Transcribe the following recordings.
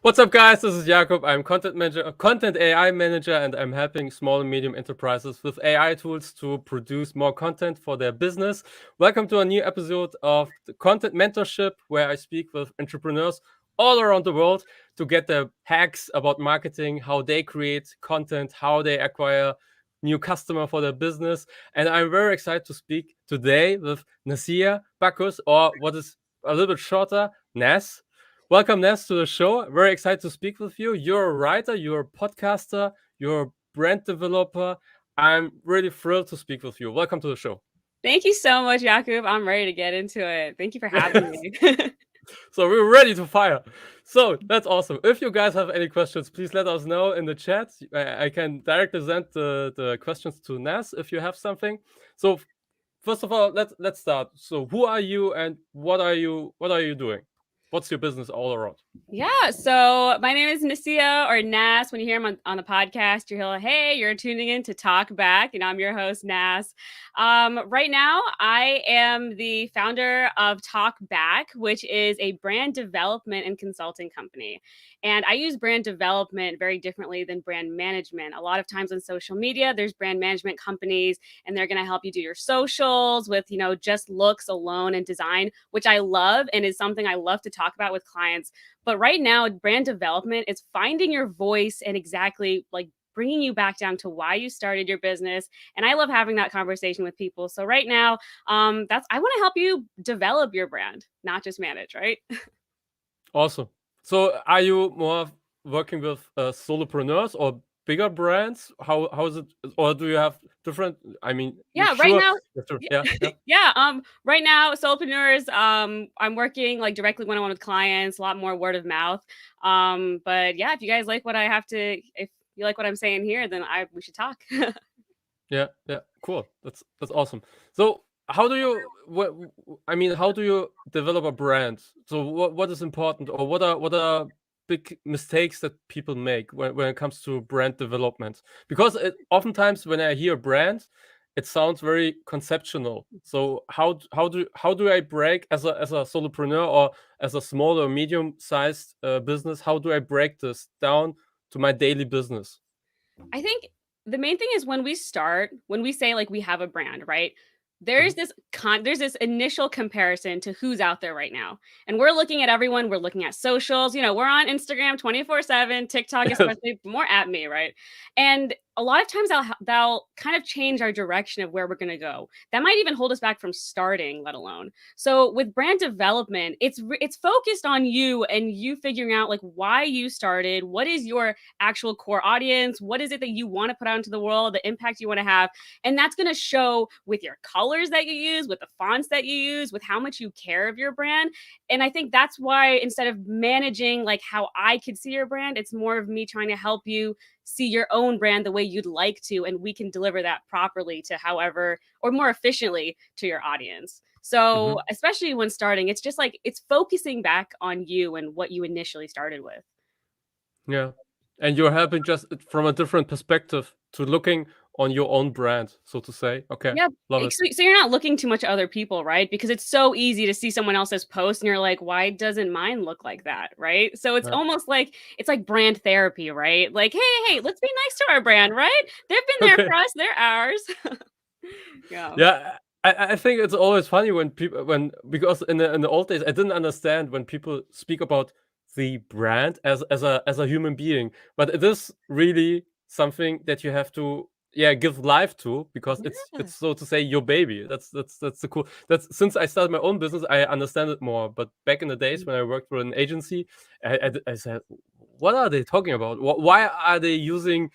What's up, guys? This is Jakob. I'm content manager, content AI manager, and I'm helping small and medium enterprises with AI tools to produce more content for their business. Welcome to a new episode of the Content Mentorship, where I speak with entrepreneurs all around the world to get the hacks about marketing, how they create content, how they acquire new customer for their business. And I'm very excited to speak today with Naseehaa, Bacchus, or what is a little bit shorter, Nas. Welcome, Nes, to the show. Very excited to speak with you. You're a writer, you're a podcaster, you're a brand developer. I'm really thrilled to speak with you. Welcome to the show. Thank you so much, Jakub. I'm ready to get into it. Thank you for having me. So we're ready to fire. So that's awesome. If you guys have any questions, please let us know in the chat. I can directly send the questions to Nes if you have something. So first of all, let's start. So who are you and what are you doing? What's your business all around? Yeah, so my name is Naseehaa or Nas. When you hear him on the podcast, you're like, hey, you're tuning in to Talk Back, and I'm your host, Nas. Right now, I am the founder of Talk Back, which is a brand development and consulting company. And I use brand development very differently than brand management. A lot of times on social media, there's brand management companies, and they're going to help you do your socials with, just looks alone and design, which I love and is something I love to talk about with clients. But right now, brand development is finding your voice and exactly like bringing you back down to why you started your business. And I love having that conversation with people. So right now, I want to help you develop your brand, not just manage, right? Awesome. So are you more working with solopreneurs or bigger brands? How is it? Or do you have different? I mean, Yeah, sure. right now. Yeah. Yeah. Right now, solopreneurs, I'm working like directly one-on-one with clients, a lot more word of mouth. But yeah, if you guys like what I have to, if you like what I'm saying here, then we should talk. Yeah. Cool. That's awesome. So how do you? How do you develop a brand? So what is important, or what are big mistakes that people make when it comes to brand development? Because oftentimes when I hear brand, it sounds very conceptual. So how do I break as a solopreneur or as a small or medium sized business? How do I break this down to my daily business? I think the main thing is when we say like we have a brand, right? There's this initial comparison to who's out there right now. And we're looking at everyone, we're looking at socials, we're on Instagram 24/7, TikTok especially, more at me, right? And a lot of times they'll kind of change our direction of where we're going to go. That might even hold us back from starting, let alone. So with brand development, it's focused on you and you figuring out like why you started, what is your actual core audience, what is it that you want to put out into the world, the impact you want to have, and that's going to show with your colors that you use, with the fonts that you use, with how much you care of your brand. And I think that's why instead of managing like how I could see your brand, it's more of me trying to help you see your own brand the way you'd like to, and we can deliver that properly to however or more efficiently to your audience. So especially when starting, it's just like it's focusing back on you and what you initially started with. Yeah. And you're helping just from a different perspective to looking on your own brand, so to say. Okay. Yeah. Love it. So you're not looking too much at other people, right? Because it's so easy to see someone else's post and you're like, why doesn't mine look like that? Right. So it's almost like brand therapy, right? Like, hey, let's be nice to our brand, right? They've been there for us, they're ours. Yeah. I think it's always funny when people because in the old days I didn't understand when people speak about the brand as a human being, but it is really something that you have to give life to, because it's so to say your baby. That's the cool. That's since I started my own business, I understand it more. But back in the days when I worked for an agency, I said, what are they talking about? Why are they using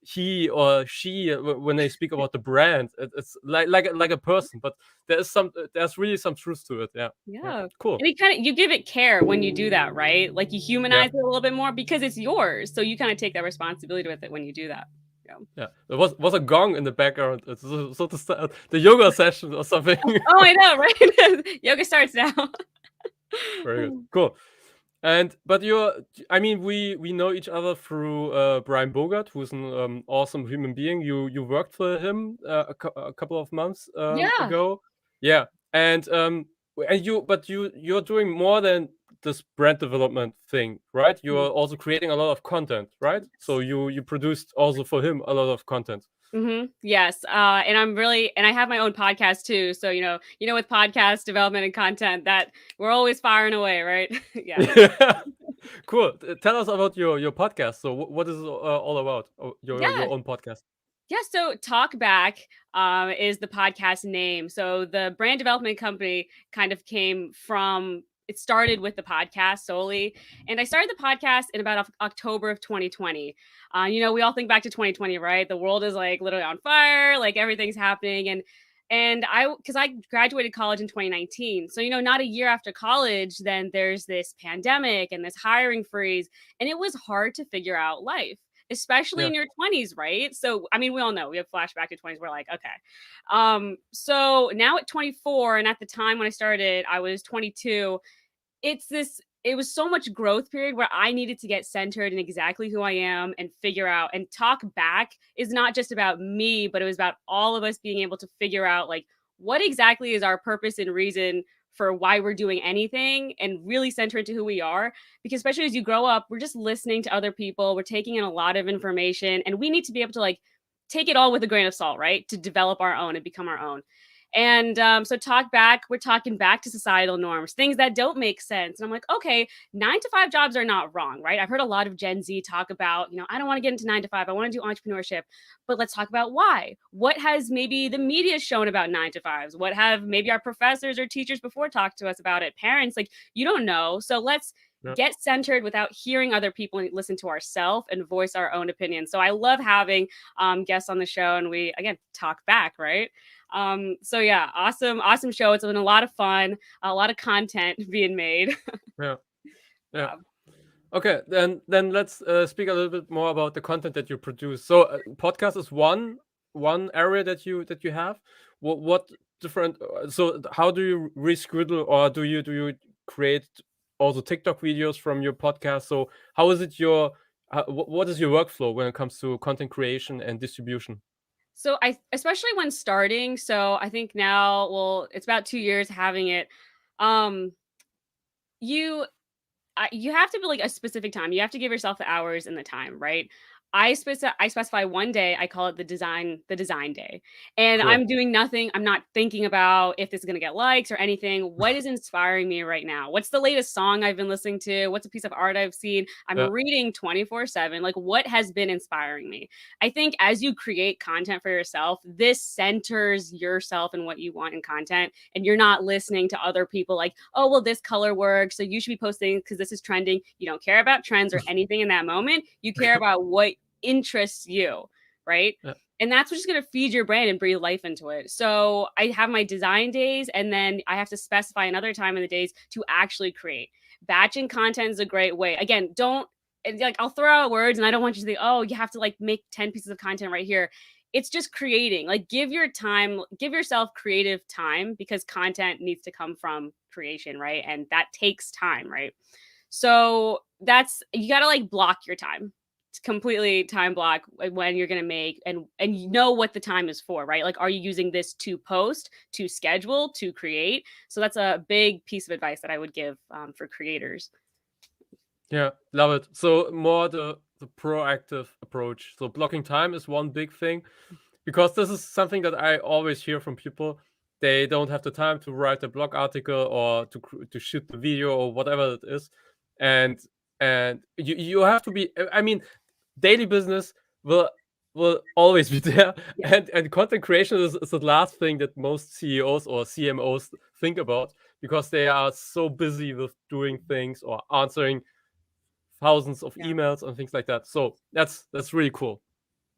he or she when they speak about the brand? It's like a person, but there's really some truth to it. Yeah. Cool. And you give it care when you do that, right? Like you humanize it a little bit more because it's yours. So you kind of take that responsibility with it when you do that. Yeah, there was a gong in the background. It's so to start the yoga session or something. Oh, I know, right? Yoga starts now. Very good, cool. But we know each other through Brian Bogart, who's an awesome human being. You worked for him a couple of months ago. Yeah, and you're doing more than this brand development thing, right? You are also creating a lot of content, right? So you produced also for him a lot of content. Yes. And I have my own podcast too. So, with podcast development and content, that we're always firing away, right? Yeah. Cool. Tell us about your podcast. So what is it all about? Your own podcast? Yeah, so Talk Back is the podcast name. So the brand development company kind of it started with the podcast solely. And I started the podcast in about October of 2020. We all think back to 2020, right? The world is like literally on fire, like everything's happening. And because I graduated college in 2019. So, not a year after college, then there's this pandemic and this hiring freeze. And it was hard to figure out life, especially in your 20s, right? So, I mean, we all know we have flashback to 20s. We're like, okay. So now at 24, and at the time when I started, I was 22. It was so much growth period where I needed to get centered in exactly who I am and figure out, and Talk Back is not just about me, but it was about all of us being able to figure out like what exactly is our purpose and reason for why we're doing anything, and really center into who we are. Because especially as you grow up, we're just listening to other people. We're taking in a lot of information, and we need to be able to like take it all with a grain of salt, right? To develop our own and become our own. And so Talk Back, we're talking back to societal norms, things that don't make sense. And I'm like, okay, 9-to-5 jobs are not wrong, right? I've heard a lot of Gen Z talk about, I don't want to get into 9-to-5. I want to do entrepreneurship. But let's talk about why. What has maybe the media shown about 9-to-5s? What have maybe our professors or teachers before talked to us about it? Parents, like, you don't know. So let's get centered without hearing other people and listen to ourselves and voice our own opinions. So I love having guests on the show, and we, again, talk back, right? So yeah, awesome show. It's been a lot of fun, a lot of content being made. Yeah. Okay, then let's speak a little bit more about the content that you produce. So podcast is one area that you have. What different? So how do you reschedule, or do you create also TikTok videos from your podcast? So how is it what is your workflow when it comes to content creation and distribution? So especially when starting, so I think now, well, it's about 2 years having it. You have to be like a specific time. You have to give yourself the hours and the time, right? I specify one day. I call it the design day. And Cool. I'm doing nothing. I'm not thinking about if this is going to get likes or anything. What is inspiring me right now? What's the latest song I've been listening to? What's a piece of art I've seen? I'm reading 24/7. Like, what has been inspiring me? I think as you create content for yourself, this centers yourself and what you want in content. And you're not listening to other people like, oh, well, this color works, so you should be posting because this is trending. You don't care about trends or anything in that moment. You care about what interests you, right? And that's what's going to feed your brand and breathe life into it. So I have my design days, and then I have to specify another time in the days to actually create. Batching content is a great way. Again, I'll throw out words, and I don't want you to think, oh, you have to like make 10 pieces of content right here. It's just creating. Like, give yourself creative time, because content needs to come from creation, right? And that takes time, right? So you got to like block your time. Completely time block when you're going to make, and you know what the time is for, right? Like, are you using this to post, to schedule, to create? So that's a big piece of advice that I would give for creators. Yeah, love it. So more the proactive approach. So blocking time is one big thing, because this is something that I always hear from people. They don't have the time to write a blog article or to shoot the video or whatever it is, and you have to be. I mean, daily business will always be there, and content creation is the last thing that most CEOs or CMOs think about, because they are so busy with doing things or answering thousands of emails and things like that. So that's really cool.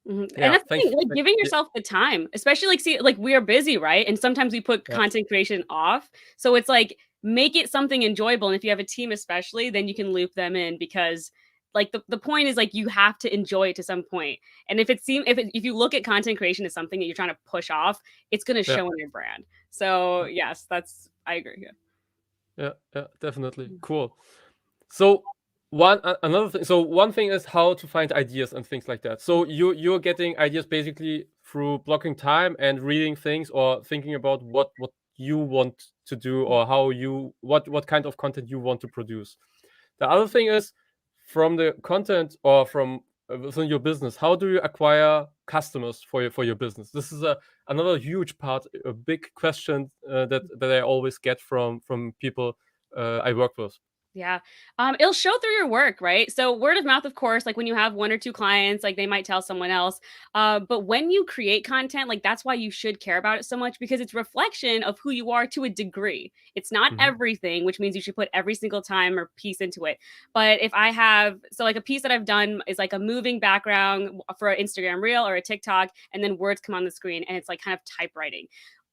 And that's the thing, like giving yourself the time, especially like we are busy, right? And sometimes we put content creation off. So it's like, make it something enjoyable. And if you have a team, especially, then you can loop them in, because like the point is like you have to enjoy it to some point. And if you look at content creation as something that you're trying to push off, it's going to show in your brand. So yes, I agree. Yeah, definitely. Cool. So another thing. So one thing is how to find ideas and things like that. So you're getting ideas basically through blocking time and reading things, or thinking about what you want to do, or what kind of content you want to produce. The other thing is, from the content or from within your business, how do you acquire customers for your business? This is another huge part, a big question that I always get from people I work with. Yeah. It'll show through your work, right? So word of mouth, of course, like when you have one or two clients, like they might tell someone else. But when you create content, like that's why you should care about it so much, because it's reflection of who you are to a degree. It's not everything, which means you should put every single time or piece into it. But if I have, so like a piece that I've done is like a moving background for an Instagram reel or a TikTok, and then words come on the screen and it's like kind of typewriting.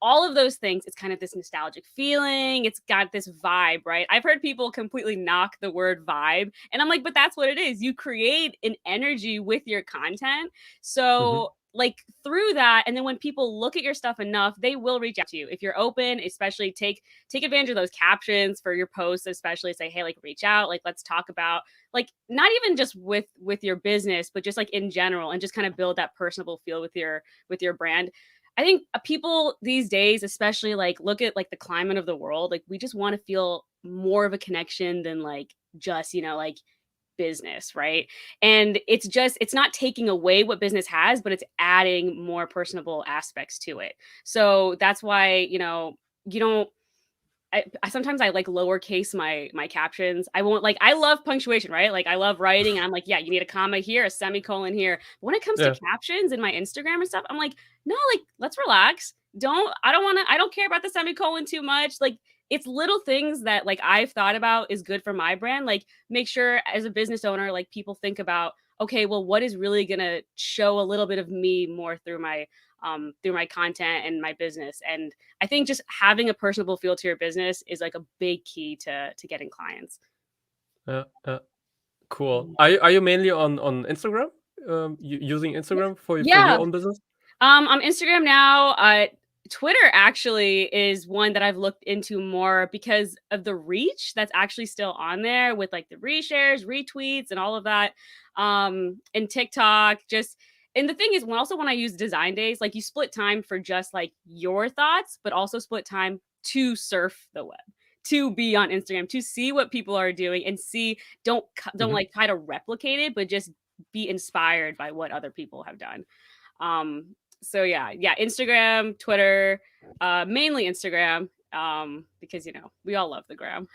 All of those things, it's kind of this nostalgic feeling. It's got this vibe, right? I've heard people completely knock the word vibe. And I'm like, but that's what it is. You create an energy with your content. So like through that, and then when people look at your stuff enough, they will reach out to you. If you're open, especially take advantage of those captions for your posts, especially say, hey, like reach out, like let's talk about, like not even just with your business, but just like in general, and just kind of build that personable feel with your brand. I think people these days, especially like look at like the climate of the world, like we just want to feel more of a connection than like just, like business, right? And it's not taking away what business has, but it's adding more personable aspects to it. So that's why, you don't, I sometimes I like lowercase my captions. I won't, like, I love punctuation, right? Like I love writing, and I'm like, yeah, you need a comma here, a semicolon here. But when it comes to captions in my Instagram and stuff, I'm like, no, like let's relax. I don't care about the semicolon too much. Like it's little things that like I've thought about is good for my brand. Like make sure as a business owner, like people think about, okay, well, what is really gonna show a little bit of me more through my content and my business. And I think just having a personable feel to your business is like a big key to getting clients. Cool. Are you mainly on Instagram? Using Instagram for Yeah. your own business? On Instagram now. Twitter actually is one that I've looked into more because of the reach that's actually still on there with like the reshares, retweets, and all of that. And TikTok, and the thing is, when I use design days, like you split time for just like your thoughts, but also split time to surf the web, to be on Instagram, to see what people are doing, and don't like try to replicate it, but just be inspired by what other people have done. So yeah, Instagram, Twitter, mainly Instagram, because we all love the gram.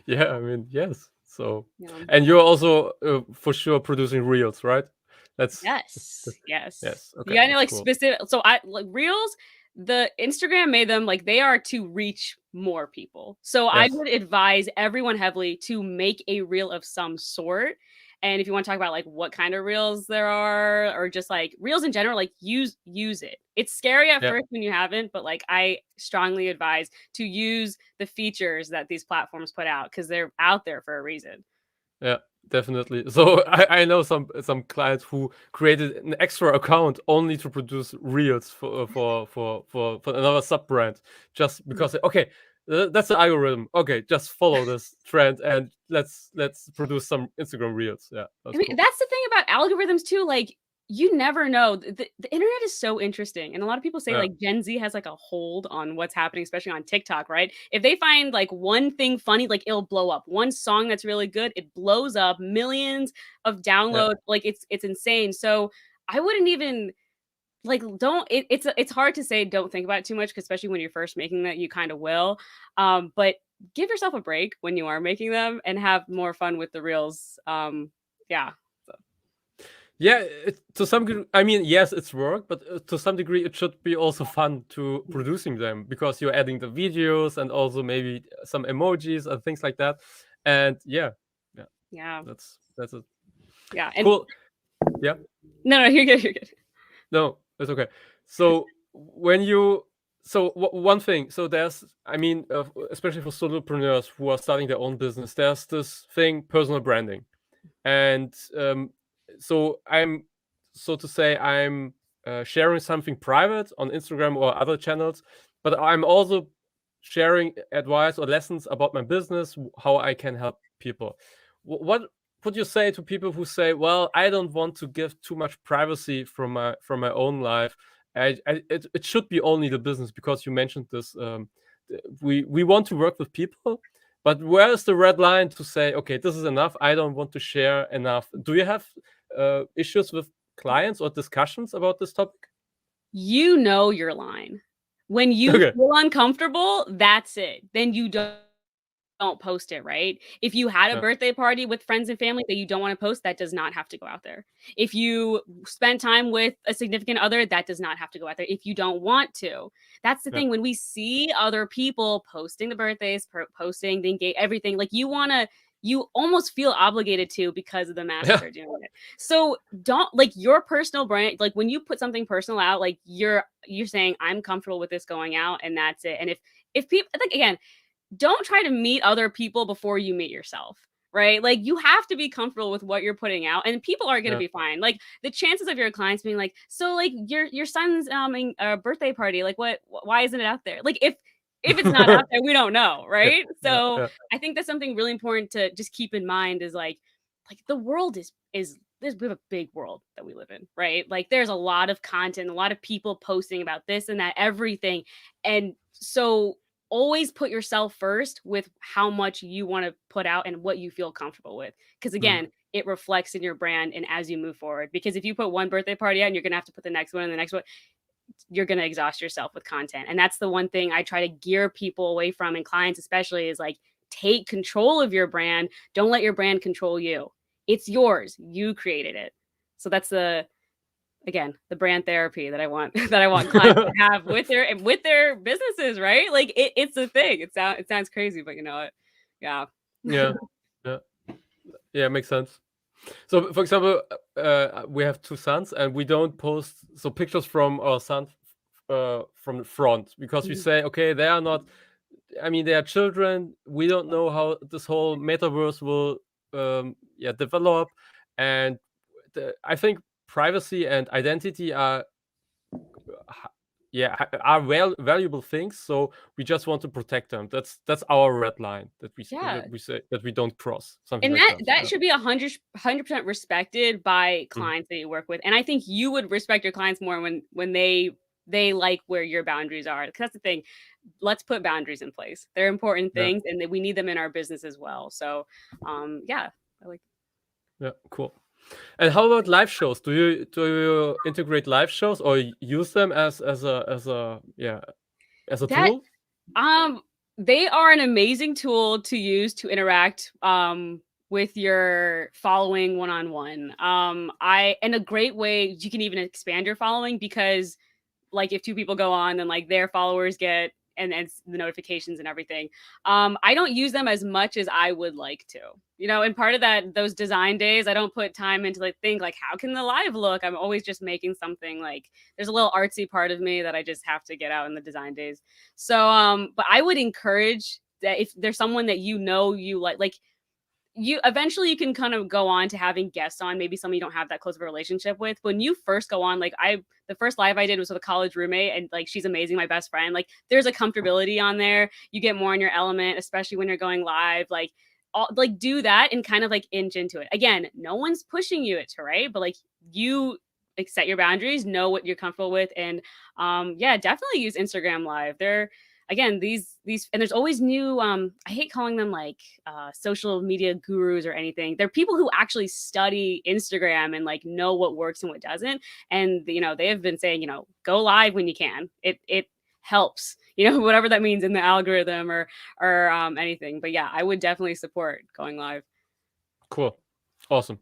Yeah. I mean, yes. So, and you're also for sure producing reels, right? Yes. Okay, You got any like cool. specific? So I like reels. The Instagram made them like they are to reach more people. So I would advise everyone heavily to make a reel of some sort. And if you want to talk about like what kind of reels there are, or just like reels in general, like use it. It's scary at first when you haven't, but like I strongly advise to use the features that these platforms put out, because they're out there for a reason. Yeah, definitely. So I know some clients who created an extra account only to produce reels for another sub brand, just because okay, that's the algorithm. Okay, just follow this trend and let's produce some Instagram reels. Yeah, I mean, cool. that's the thing about algorithms too. Like you never know. The internet is so interesting. And a lot of people say like Gen Z has like a hold on what's happening, especially on TikTok, right? If they find like one thing funny, like it'll blow up. One song that's really good, it blows up, millions of downloads. Like it's insane. So I wouldn't even like it's hard to say don't think about it too much, because especially when you're first making that, you kind of will. But give yourself a break when you are making them and have more fun with the reels. Yeah. Yeah, to some degree, I mean, yes, it's work, but to some degree, it should be also fun to producing them, because you're adding the videos and also maybe some emojis and things like that. And yeah, that's it. Yeah. Cool. Yeah. No, you're good. You're good. No, it's okay. So one thing, so there's, I mean, especially for solopreneurs who are starting their own business, there's this thing, personal branding. And so I'm, so to say, I'm sharing something private on Instagram or other channels, but I'm also sharing advice or lessons about my business, how I can help people. What would you say to people who say, well, I don't want to give too much privacy from my own life, it should be only the business, because you mentioned this. We want to work with people, but where is the red line to say, okay, this is enough, I don't want to share enough? Do you have issues with clients or discussions about this topic? You know your line. When you Okay. feel uncomfortable, that's it. Then you don't post it, right? If you had a Yeah. birthday party with friends and family that you don't want to post, that does not have to go out there. If you spent time with a significant other, that does not have to go out there if you don't want to. That's the Yeah. thing. When we see other people posting the birthdays, posting the everything, like you almost feel obligated to, because of the masses Yeah. are doing it. So don't, like, your personal brand, like when you put something personal out, like you're saying, I'm comfortable with this going out, and that's it. And if people, like, again, don't try to meet other people before you meet yourself, right? Like, you have to be comfortable with what you're putting out, and people are going to Yeah. be fine. Like, the chances of your clients being like, so like your son's birthday party, like why isn't it out there? Like, if it's not out there, we don't know, Yeah. right? Yeah. So Yeah. I think that's something really important to just keep in mind, is like the world is we have a big world that we live in, right? Like, there's a lot of content, a lot of people posting about this and that, everything. And so always put yourself first with how much you want to put out and what you feel comfortable with. Because Mm. again, it reflects in your brand and as you move forward. Because if you put one birthday party out and you're going to have to put the next one and the next one, you're going to exhaust yourself with content. And that's the one thing I try to gear people away from, and clients especially, is like, take control of your brand. Don't let your brand control you. It's yours. You created it. So that's the brand therapy that I want that I want clients to have with their businesses, right? Like, it's a thing. It sounds crazy, but you know what? Yeah. Yeah. Yeah. Yeah, makes sense. So, for example, we have two sons, and we don't post pictures from our son from the front, because we Mhm. say, okay, they are not. I mean, they are children. We don't know how this whole metaverse will, develop, and I think privacy and identity are are valuable things. So we just want to protect them. That's our red line, Yeah. that we say that we don't cross, something And like that that. that Yeah. should be 100% respected by Mhm. clients that you work with. And I think you would respect your clients more when they like where your boundaries are. Because that's the thing. Let's put boundaries in place. They're important Yeah. things, and that we need them in our business as well. So, yeah, I like Yeah. Cool. And how about live shows? Do you integrate live shows, or use them as a that. tool? Um, they are an amazing tool to use to interact with your following one-on-one. I and a great way you can even expand your following, because like if two people go on, then like their followers get and the notifications and everything. I don't use them as much as I would like to. And part of that, those design days, I don't put time into like think like, how can the live look? I'm always just making something, like there's a little artsy part of me that I just have to get out in the design days. So but I would encourage that if there's someone that you like you eventually you can kind of go on to having guests on, maybe someone you don't have that close of a relationship with. When you first go on, like the first live I did was with a college roommate, and like she's amazing, my best friend. Like, there's a comfortability on there. You get more in your element, especially when you're going live. Like, do that and kind of like inch into it. Again, no one's pushing you to, right? But like, you like set your boundaries, know what you're comfortable with, and yeah, definitely use Instagram Live. They're again these and there's always new I hate calling them like social media gurus or anything. They're people who actually study Instagram and like know what works and what doesn't. And they have been saying, go live when you can. It helps, whatever that means in the algorithm or anything. But yeah, I would definitely support going live. Cool. Awesome.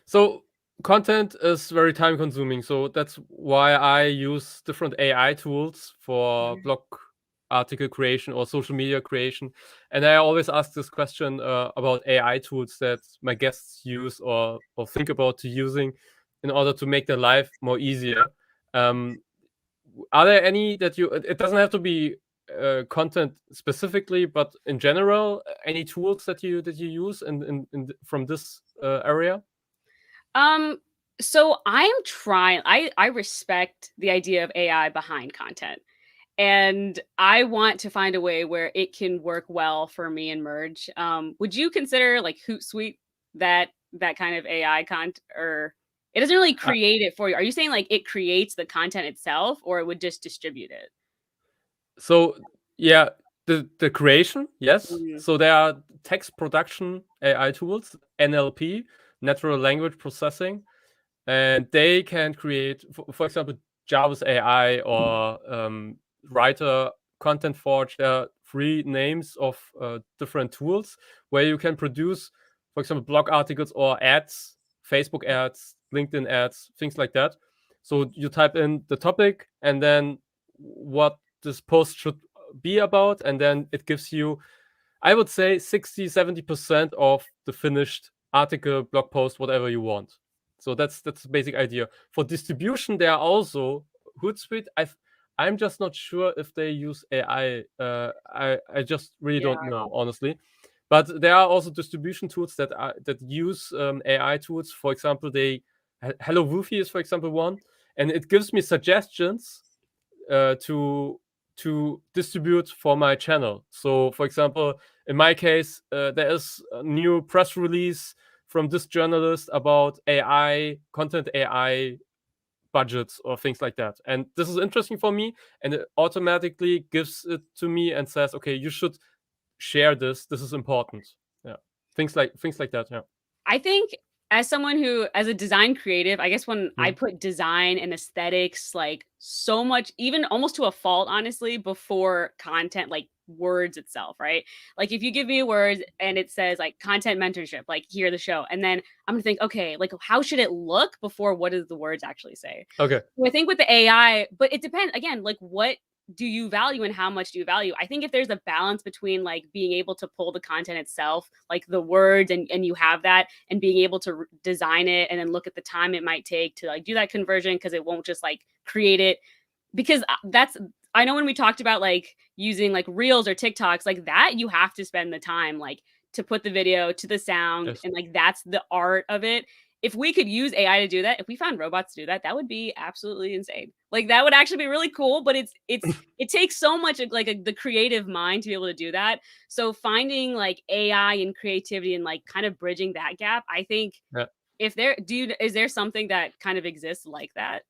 So content is very time consuming. So that's why I use different AI tools for Mhm. blog article creation or social media creation. And I always ask this question about AI tools that my guests use or think about to using in order to make their life more easier. Um, are there any that it doesn't have to be content specifically, but in general, any tools that you use from this area? Um, so I am trying. I respect the idea of AI behind content, and I want to find a way where it can work well for me and merge. Would you consider like Hootsuite that kind of AI content or? It doesn't really create it for you. Are you saying like it creates the content itself, or it would just distribute it? So yeah, the creation, yes. Mm. So there are text production AI tools, NLP, natural language processing, and they can create, for example, Jarvis AI or Writer, Content Forge. There are three names of different tools where you can produce, for example, blog articles or ads, Facebook ads, LinkedIn ads, things like that. So you type in the topic and then what this post should be about, and then it gives you, I would say, 60-70% of the finished article, blog post, whatever you want. So that's the basic idea. For distribution, there are also Hootsuite. I'm just not sure if they use AI. I just really don't know, honestly. But there are also distribution tools that use AI tools. For example, Hello Woofy is, for example, one, and it gives me suggestions to distribute for my channel. So, for example, in my case, there is a new press release from this journalist about AI, content AI budgets or things like that. And this is interesting for me, and it automatically gives it to me and says, okay, you should share this. This is important. Yeah. Things like that. Yeah. I think as someone who, as a design creative, I guess when I put design and aesthetics like so much, even almost to a fault, honestly, before content, like words itself, right? Like if you give me words and it says like content mentorship, like hear the show, and then I'm gonna think, okay, like how should it look before what does the words actually say? Okay. So I think with the AI, but it depends again, like what do you value and how much do you value? I think if there's a balance between like being able to pull the content itself, like the words, and you have that, and being able to design it and then look at the time it might take to like do that conversion, because it won't just like create it. Because that's, I know when we talked about like using like reels or TikToks like that, you have to spend the time like to put the video to the sound, Yes. and like that's the art of it. If we could use AI to do that, if we found robots to do that, that would be absolutely insane. Like that would actually be really cool, but it takes so much of like the creative mind to be able to do that. So finding like AI and creativity and like kind of bridging that gap, I think Yeah. if there is there something that kind of exists like that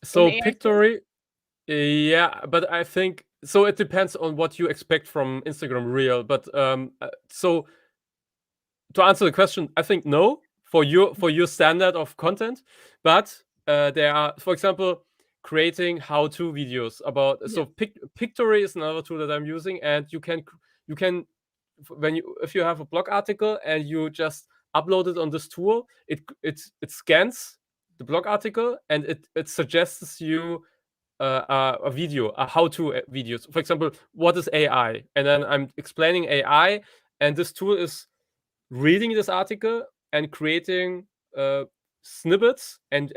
in So the AI space? Pictory, yeah, but I think so. It depends on what you expect from Instagram Reel. But so to answer the question, I think no for your standard of content. But there are, for example, creating how-to videos about. Yeah. So Pictory is another tool that I'm using, and you can if you have a blog article and you just upload it on this tool, it scans the blog article and it suggests you a video, a how-to video. For example, what is AI? And then I'm explaining AI, and this tool is reading this article and creating snippets, and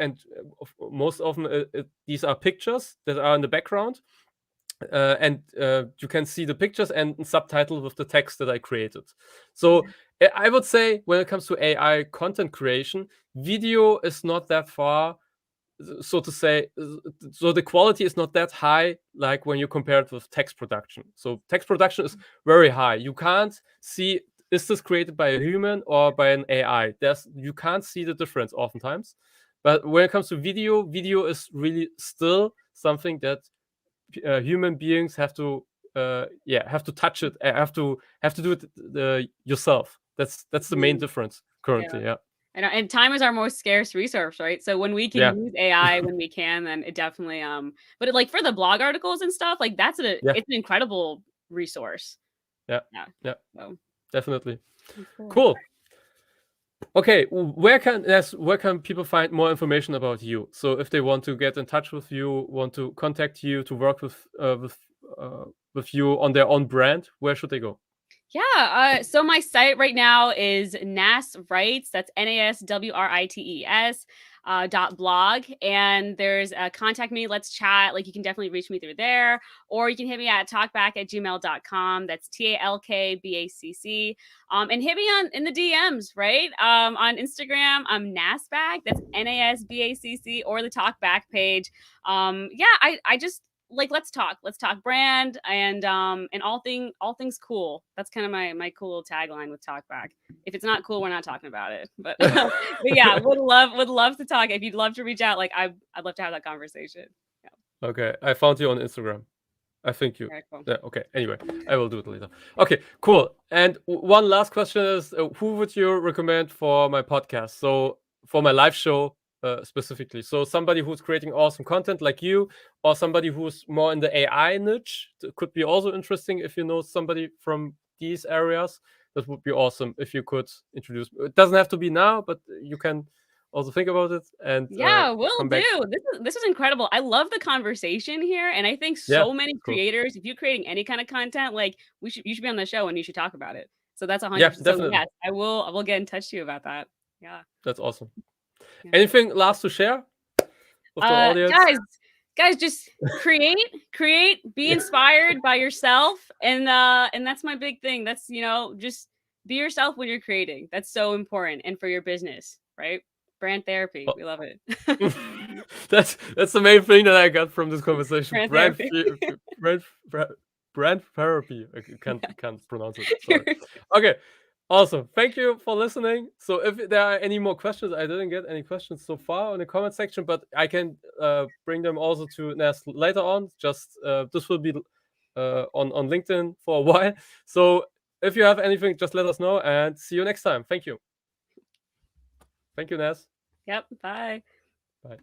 most often these are pictures that are in the background, and you can see the pictures and subtitle with the text that I created. So I would say when it comes to AI content creation, video is not that far, so to say. So the quality is not that high like when you compare it with text production. So text production is very high. You can't see, is this created by a human or by an AI? You can't see the difference oftentimes. But when it comes to video is really still something that human beings have to touch it, have to do it yourself. That's the main difference currently. Yeah. And time is our most scarce resource, right? So when we can Yeah. use AI when we can, then it definitely but like for the blog articles and stuff, like that's Yeah. it's an incredible resource. Yeah. Yeah. Yeah. So Definitely. cool. Cool. Okay, where can people find more information about you? So if they want to get in touch with you, want to contact you, to work with you on their own brand, where should they go? Yeah. So my site right now is Naswrites. That's NASWRITES .blog. And there's contact me, let's chat. Like you can definitely reach me through there, or you can hit me at talkback@gmail.com. That's TALKBACC. And hit me in the DMs, right? On Instagram, I'm Nasbag. That's NASBACC, or the Talkback page. Yeah, I just like let's talk brand and all things cool. That's kind of my cool little tagline with Talkback. If it's not cool, we're not talking about it. But but yeah, would love to talk. If you'd love to reach out, like I'd love to have that conversation. Yeah. Okay, I found you on Instagram. I think you. Very cool. Yeah, okay. Anyway, I will do it later. Okay, cool. And one last question is, who would you recommend for my podcast? So for my live show specifically. So somebody who's creating awesome content like you, or somebody who's more in the AI niche. It could be also interesting if you know somebody from these areas. That would be awesome if you could introduce. It doesn't have to be now, but you can also think about it and Yeah, will come back. do. This is incredible. I love the conversation here, and I think Yeah, so many cool. creators, if you're creating any kind of content, like you should be on the show and you should talk about it. So that's Yeah, 100%. So definitely. yes, I will get in touch to you about that. Yeah. That's awesome. Yeah. Anything last to share with the audience? Guys, just create, be inspired by yourself, and that's my big thing. That's just be yourself when you're creating. That's so important, and for your business, right? Brand therapy, we love it. That's the main thing that I got from this conversation. Brand Brand therapy. I can't pronounce it. Sorry. Okay. Awesome. Thank you for listening. So if there are any more questions, I didn't get any questions so far in the comment section, but I can bring them also to Nas later on. Just this will be on LinkedIn for a while. So if you have anything, just let us know and see you next time. Thank you. Thank you, Nas. Yep. Bye. Bye.